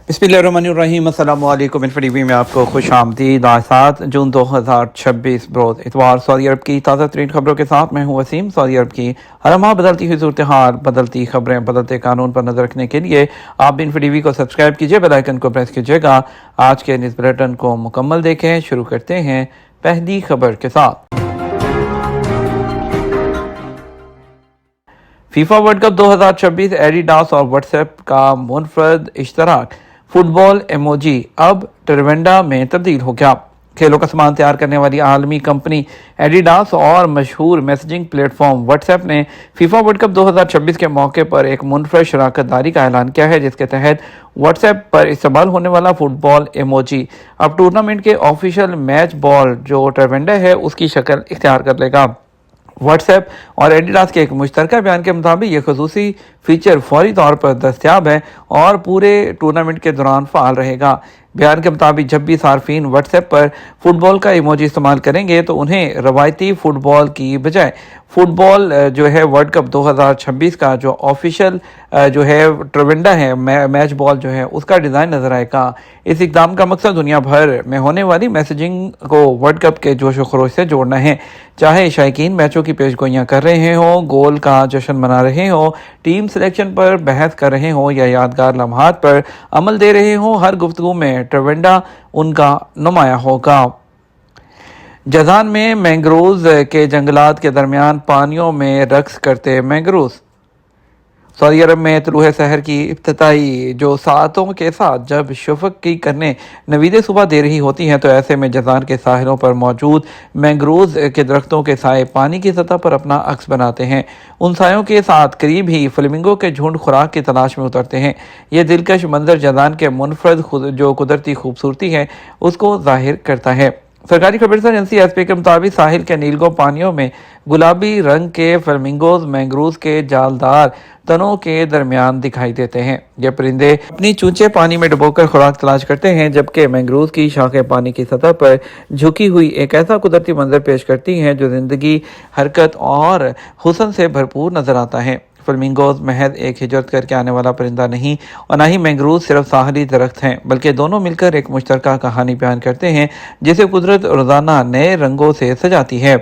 बिस्मिल्लाहिर्रहमानिर्रहीम। अस्सलाम वालेकुम। टीवी में आपको खुश आमदीद। आज 7 जून 2026 बरोज़ इतवार सऊदी अरब की ताज़ा तरीन खबरों के साथ मैं हूँ वसीम। सऊदी अरब की हर माह बदलती हुई सूरत हाल, बदलती खबरें, बदलते कानून पर नजर रखने के लिए आप भी टीवी को सब्सक्राइब कीजिए, बेल आइकन को प्रेस कीजिएगा। आज के न्यूज़ बुलेटिन को मुकम्मल देखें। शुरू करते हैं पहली खबर के साथ। फीफा वर्ल्ड कप 2026 एडिडास और व्हाट्सएप का मुनफरद इश्तराक फुटबॉल इमोजी अब टरवेंडा में तब्दील हो गया। खेलों का सामान तैयार करने वाली आलमी कंपनी एडिडास और मशहूर मैसेजिंग प्लेटफॉर्म व्हाट्सएप ने फीफा वर्ल्ड कप 2026 के मौके पर एक मुनफरद शराकत दारी का ऐलान किया है, जिसके तहत व्हाट्सएप पर इस्तेमाल होने वाला फुटबॉल इमोजी अब टूर्नामेंट के ऑफिशियल मैच बॉल जो टरवेंडा है उसकी शक्ल इख्तियार कर लेगा। व्हाट्सएप और एडिडास के एक मुश्तरका बयान के मुताबिक ये खसूसी फीचर फौरी तौर पर दस्तियाब है और पूरे टूर्नामेंट के दौरान फ़ाल रहेगा। बयान के मुताबिक जब भी सार्फिन व्हाट्सएप पर फुटबॉल का इमोजी इस्तेमाल करेंगे तो उन्हें रवायती फुटबॉल की बजाय फुटबॉल जो है वर्ल्ड कप 2026 का जो ऑफिशियल जो है टरवेंडा है मैच बॉल जो है उसका डिज़ाइन नजर आएगा। इस इकदाम का मकसद दुनिया भर में होने वाली मैसेजिंग को वर्ल्ड कप के जोश व खरोश से जोड़ना है। चाहे शायकीन मैचों की पेशगोइयाँ कर रहे हों, गोल का जश्न मना रहे हों, टीम सिलेक्शन पर बहस कर रहे हों या यादगार लम्हात पर अमल दे रहे हों, हर गुफ्तगू में टरवेंडा उनका नुमाया होगा। जज़ान में मैंग्रोव्स के जंगलात के दरमियान पानियों में रक्स करते मैंग्रोव्स। सऊदी अरब में तुलूह सहर की इब्तिदाई जो सातों के साथ जब शफक की करने नवीदे सुबह दे रही होती हैं तो ऐसे में जज़ान के साहिलों पर मौजूद मैंग्रोव्स के दरख्तों के साए पानी की सतह पर अपना अक्स बनाते हैं। उन सायों के साथ करीब ही फ्लेमिंगो के झुंड खुराक की तलाश में उतरते हैं। यह दिलकश मंजर जज़ान के मुनफरद जो कुदरती खूबसूरती है उसको जाहिर करता है। सरकारी खबरसां एजेंसी एसपी के मुताबिक साहिल के नीलगो पानियों में गुलाबी रंग के फ्लेमिंगोज मैंग्रोव्स के जालदार तनों के दरमियान दिखाई देते हैं। ये परिंदे अपनी चूंचे पानी में डुबोकर खुराक तलाश करते हैं, जबकि मैंग्रोव्स की शाखें पानी की सतह पर झुकी हुई एक ऐसा कुदरती मंजर पेश करती हैं जो जिंदगी, हरकत और हुस्न से भरपूर नजर आता है। फ्लेमिंगोज महज एक हिजरत करके आने वाला परिंदा नहीं और ना ही मैंग्रोव्स सिर्फ साहली दरख्त हैं, बल्कि दोनों मिलकर एक मुश्तरका कहानी बयान करते हैं जिसे कुदरत रोजाना नए रंगों से सजाती है।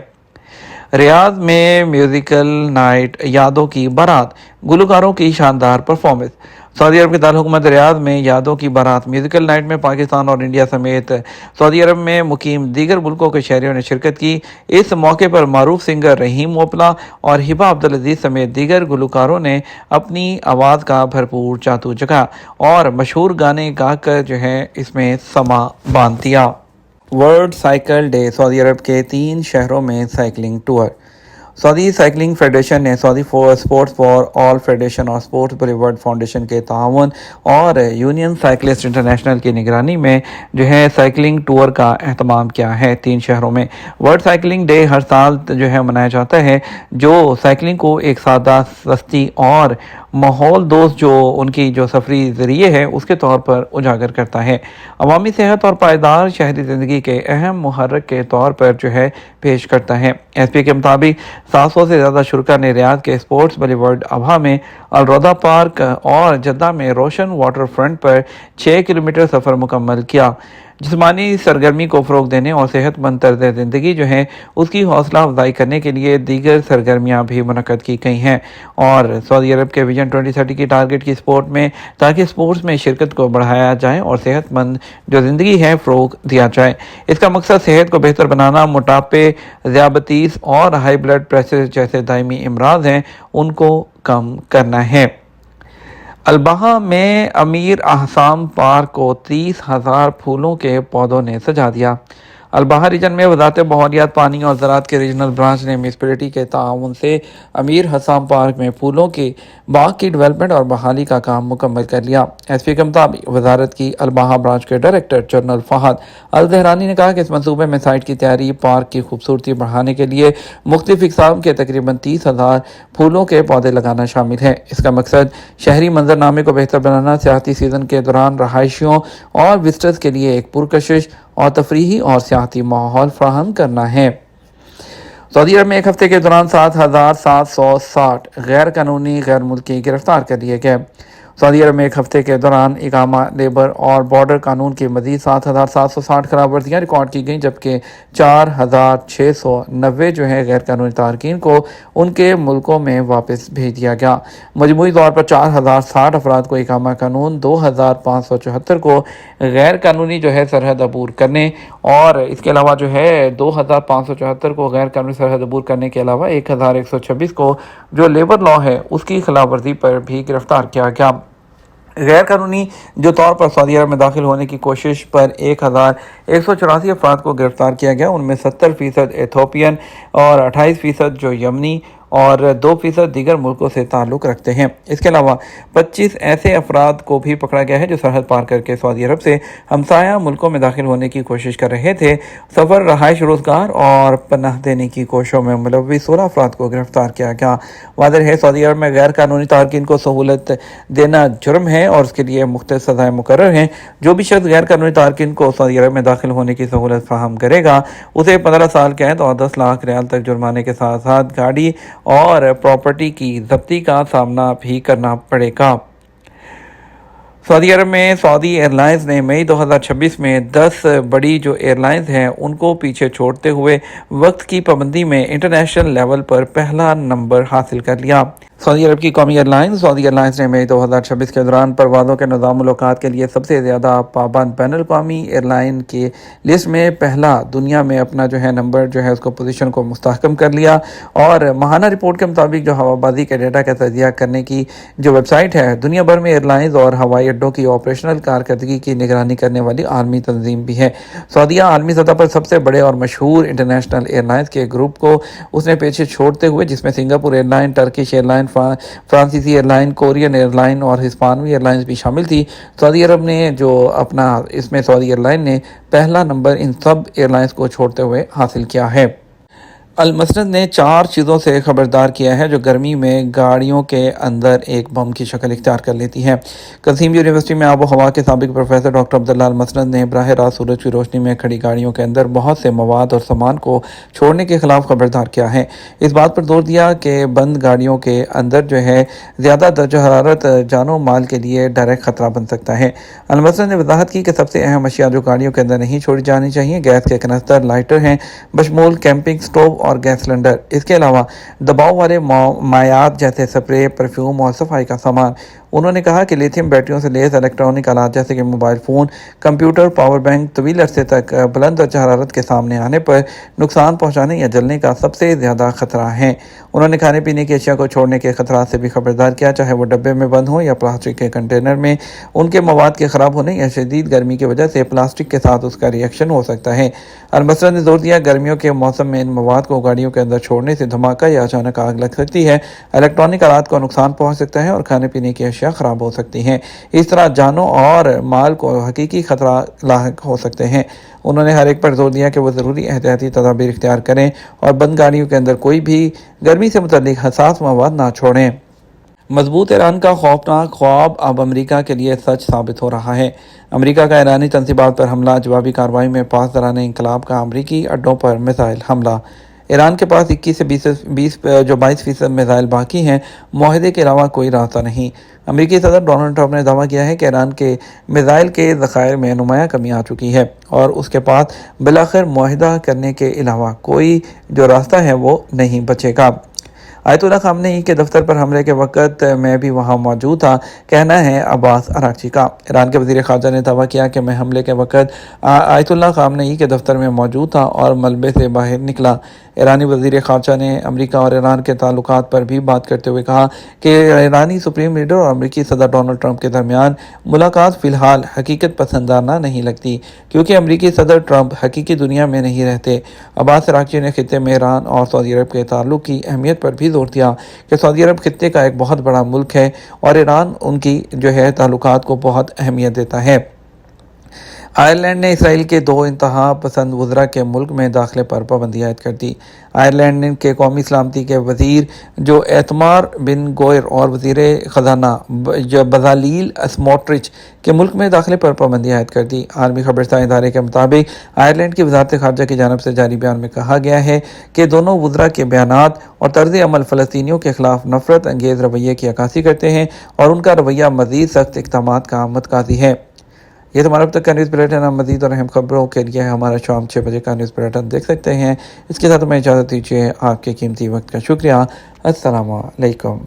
रियाद में म्यूजिकल नाइट यादों की बारात, गुलकारों की शानदार परफॉर्मेंस। सऊदी अरब के दारुल रियाद में यादों की बारात म्यूजिकल नाइट में पाकिस्तान और इंडिया समेत सऊदी अरब में मुकीम दीगर मुल्कों के शहरियों ने शिरकत की। इस मौके पर मारूफ सिंगर रहीम मोपला और हिबा अब्दुल अजीज समेत दीगर गुलकारों ने अपनी आवाज़ का भरपूर जादू जगा और मशहूर गाने गाकर जो है इसमें समा बांध दिया। World cycle day, Saudi Arabia के 3 शहरों में cycling tour. Saudi cycling federation ने Saudi sports for all federation और स्पोर्ट्स बुलेवर्ड फाउंडेशन के ताउन और यूनियन साइकिलिस्ट इंटरनेशनल की निगरानी में जो है साइकिलिंग टूर का एहतमाम किया है 3 शहरों में। वर्ल्ड साइकिलिंग डे हर साल जो है मनाया जाता है, जो साइकिलिंग को एक सादा, सस्ती और माहौल दोस्त जो उनकी जो सफरी ज़रिए है उसके तौर पर उजागर करता है। अवामी सेहत और पायदार शहरी ज़िंदगी के अहम मुहर्रक के तौर पर जो है पेश करता है। एसपी के मुताबिक 700 से ज़्यादा शुरका ने रियाद के स्पोर्ट्स बुलेवर्ड अभा में, अलरोदा पार्क और जद्दा में रोशन वाटर फ्रंट पर 6 किलोमीटर सफ़र मुकम्मल किया। जिस्मानी सरगर्मी को फ़रोग देने और सेहतमंद तर्ज ज़िंदगी जो है उसकी हौसला अफजाई करने के लिए दीगर सरगर्मियाँ भी मुनक़द की गई हैं और सऊदी अरब के विजन 2030 की टारगेट की स्पोर्ट में ताकि स्पोर्ट्स में शिरकत को बढ़ाया जाए और सेहतमंद जो ज़िंदगी है फ़रोग दिया जाए। इसका मकसद सेहत को बेहतर बनाना, मोटापे, ज़ियाबतीस और हाई ब्लड प्रेशर जैसे दायमी अमराज हैं उनको कम करना है। अलबाहा में अमीर अहसाम पार्क को 30,000 फूलों के पौधों ने सजा दिया। अलबाहा रीजन में वज़ारत माहौलियात, पानी और ज़राअत के रीजनल ब्रांच ने म्यूनिसिपैलिटी के ताउन से अमीर हसाम पार्क में फूलों की बाग की डेवलपमेंट और बहाली का काम मुकम्मल कर लिया। एसपी के मुताबिक वजारत की अलबाहा ब्रांच के डायरेक्टर जनरल फहद अल जहरानी ने कहा कि इस मनसूबे में साइट की तैयारी, पार्क की खूबसूरती बढ़ाने के लिए मुख्तलिफ इक़साम के तकरीबन 30,000 फूलों के पौधे लगाना शामिल है। इसका मकसद शहरी मंजरनामे को बेहतर बनाना, सियाहती सीज़न के दौरान रहायशियों और विजिटर्स के लिए एक पुरकशिश और तफरीही और सियाहती माहौल फराहम करना है। सऊदी अरब में एक हफ्ते के दौरान 7,760 गैर कानूनी गैर मुल्की गिरफ्तार कर लिए गए। सऊदी अरब में एक हफ्ते के दौरान इकामा, लेबर और बॉर्डर कानून की मजीद 7,760 खिलाफ वर्जियाँ रिकॉर्ड की गईं, जबकि 4,690 जो है गैर कानूनी तारकीन को उनके मुल्कों में वापस भेज दिया गया। मजमूई तौर पर 4,060 अफराद को इकामा कानून, 2,574 को गैर कानूनी जो है सरहद अबूर करने और इसके अलावा जो है 2,574 को गैर कानूनी सरहद अबूर करने के अलावा 1,126 को जो लेबर लॉ है उसकी खिलाफ वर्जी पर भी गिरफ्तार किया गया। गैर कानूनी जो तौर पर सऊदी अरब में दाखिल होने की कोशिश पर 1,184 अफराद को गिरफ्तार किया गया। उनमें 70% एथोपियन और 28% जो यमनी और 2% दीगर मुल्कों से ताल्लुक़ रखते हैं। इसके अलावा 25 ऐसे अफराद को भी पकड़ा गया है जो सरहद पार करके सऊदी अरब से हमसाया मुल्कों में दाखिल होने की कोशिश कर रहे थे। सफ़र, रहाइश, रोज़गार और पनाह देने की कोशिशों में मुलव्विस 16 अफराद को गिरफ्तार किया गया। वाज़ेह है सऊदी अरब में गैर कानूनी तारकीन को सहूलत देना जुर्म है और उसके लिए मुख्तलिफ सज़ाएँ मुकर्रर हैं। जो भी शख्स गैर कानूनी तारकीन को सऊदी अरब में दाखिल होने की सहूलत फराहम करेगा उसे 15 साल कैद और 10 लाख रियाल तक जुर्माने के साथ साथ गाड़ी और प्रॉपर्टी की जब्ती का सामना भी करना पड़ेगा। सऊदी अरब में सऊदी एयरलाइंस ने मई 2026 में 10 बड़ी जो एयरलाइंस हैं उनको पीछे छोड़ते हुए वक्त की पाबंदी में इंटरनेशनल लेवल पर पहला नंबर हासिल कर लिया। सऊदी अरब की कौमी एयरलाइंस सऊदी एयरलाइंस ने मई 2026 के दौरान परवाज़ों के निज़ाम मुलाकात के लिए सबसे ज़्यादा पाबंद बैन अल-अक़वामी एयरलाइन की लिस्ट में पहला दुनिया में अपना जो है नंबर जो है उसको पोजीशन को मुस्तहकम कर लिया। और माहाना रिपोर्ट के मुताबिक जो हवाबाजी के डेटा का तजिया करने की जो वेबसाइट है दुनिया भर में एयरलाइंस और हवाई अड्डों की ऑपरेशनल कारकर्दगी की निगरानी करने वाली आलमी तंजीम भी है। सऊदीया आलमी सतह पर सबसे बड़े और मशहूर इंटरनेशनल एयरलाइंस के ग्रुप को उसने पीछे छोड़ते हुए, जिसमें सिंगापुर एयरलाइन, टर्किश एयरलाइन, फ्रांसीसी एयरलाइन, कोरियन एयरलाइन और हिस्पानवी एयरलाइंस भी शामिल थी। सऊदी अरब ने जो अपना इसमें सऊदी एयरलाइन ने पहला नंबर इन सब एयरलाइंस को छोड़ते हुए हासिल किया है। अल-मसनद ने 4 चीज़ों से खबरदार किया है जो गर्मी में गाड़ियों के अंदर एक बम की शक्ल इख्तियार कर लेती हैं। कसीम यूनिवर्सिटी में आबो हवा के साबिक प्रोफेसर डॉक्टर अब्दुल्ला अल-मसनद ने बराह रास्त सूरज की रोशनी में खड़ी गाड़ियों के अंदर बहुत से मवाद और सामान को छोड़ने के खिलाफ खबरदार किया है। इस बात पर जोर दिया कि बंद गाड़ियों के अंदर जो है ज़्यादा दर्जा हरारत जानो माल के लिए डायरेक्ट ख़तरा बन सकता है। अल-मसनद ने वजाहत की कि सबसे अहम अशिया जो गाड़ियों के अंदर नहीं छोड़ी जानी चाहिए गैस के कनस्तर, लाइटर हैं, बशमूल कैंपिंग स्टोव और गैस सिलेंडर। इसके अलावा दबाव वाले मायात जैसे स्प्रे, परफ्यूम और सफाई का सामान। उन्होंने कहा कि लिथियम बैटरियों से लैस इलेक्ट्रॉनिक आलात जैसे कि mobile phone, computer, power bank तवील अरसे तक बुलंद दर्जा हरारत के सामने आने पर नुकसान पहुंचाने या जलने का सबसे ज़्यादा खतरा है। उन्होंने खाने पीने की अशिया को छोड़ने के खतरात से भी खबरदार किया, चाहे वो डब्बे में बंद हो या प्लास्टिक के कंटेनर में। उनके मवाद के ख़राब होने या शदीद गर्मी की वजह से प्लास्टिक के साथ उसका रिएक्शन हो सकता है। अल-मसनद ने जोर दिया गर्मियों के मौसम में इन मवाद को गाड़ियों के अंदर छोड़ने से धमाका या अचानक आग लग सकती है, इलेक्ट्रॉनिक आलात को नुकसान पहुँच सकता है और खाने पीने की अशिया ख़राब हो सकती हैं। इस तरह जानों और माल को हकीकी खतरा लाहक हो सकते हैं। उन्होंने हर एक पर जोर दिया कि वो ज़रूरी एहतियाती तदाबीर इख्तियार करें और बंद गाड़ियों के अंदर कोई भी गर्मी से मुतल्लिक हसास मवाद ना छोड़ें। मजबूत ईरान का खौफनाक ख्वाब अब अमेरिका के लिए सच साबित हो रहा है। अमेरिका का ईरानी तंसीबात पर हमला, जवाबी कार्रवाई में पास दौरान इंकलाब का अमेरिकी अड्डों पर मिसाइल हमला। ईरान के पास 21 से 22% मिसाइल बाकी हैं। मुआहदे के अलावा कोई रास्ता नहीं। अमेरिकी सदर डोनाल्ड ट्रंप ने दावा किया है कि ईरान के मिसाइल के ज़खायर में नुमायाँ कमी आ चुकी है और उसके पास बिलाखिर मुआहदा करने के अलावा कोई जो रास्ता है वो नहीं बचेगा। आयतुल्लाह खामनेई के दफ्तर पर हमले के वक्त मैं भी वहां मौजूद था, कहना है अब्बास अरागची का। ईरान के वज़ीर ख़ारजा ने दावा किया कि मैं हमले के वक्त आयतुल्लाह खामनेई के दफ्तर में मौजूद था और मलबे से बाहर निकला। ईरानी वज़ीर ख़ारजा ने अमेरिका और ईरान के ताल्लुकात पर भी बात करते हुए कहा कि ईरानी सुप्रीम लीडर और अमेरिकी सदर डोनाल्ड ट्रंप के दरमियान मुलाकात फ़िलहाल हकीकत पसंदाना नहीं लगती, क्योंकि अमेरिकी सदर ट्रंप हकीकी दुनिया में नहीं रहते। अब्बास अरागची ने खित्ते में ईरान और सऊदी अरब के ताल्लुक की अहमियत पर भी जोर दिया कि सऊदी अरब खित्ते का एक बहुत बड़ा मुल्क है और ईरान उनकी जो है ताल्लुकात को बहुत अहमियत देता है। آئرلینڈ نے اسرائیل کے 2 انتہا پسند وزراء کے ملک میں داخلے پر پابندی عائد کر دی۔ آئرلینڈ کے قومی سلامتی کے وزیر جو ایتمار بن گوئر اور وزیر خزانہ بزالیل اسموٹرچ کے ملک میں داخلے پر پابندی عائد کر دی۔ عالمی خبررساں ادارے کے مطابق آئرلینڈ کی وزارت خارجہ کی جانب سے جاری بیان میں کہا گیا ہے کہ دونوں وزراء کے بیانات اور طرز عمل فلسطینیوں کے خلاف نفرت انگیز رویے کی عکاسی کرتے ہیں اور ان کا رویہ مزید سخت اقدامات کا متقاضی ہے۔ یہ تو ہمارا اب تک کا نیوز بلیٹن ہے۔ مزید اور اہم خبروں کے لیے ہمارا شام 6 بجے کا نیوز بلیٹن دیکھ سکتے ہیں۔ اس کے ساتھ ہمیں اجازت دیجیے۔ آپ کے قیمتی وقت کا شکریہ۔ السلام علیکم۔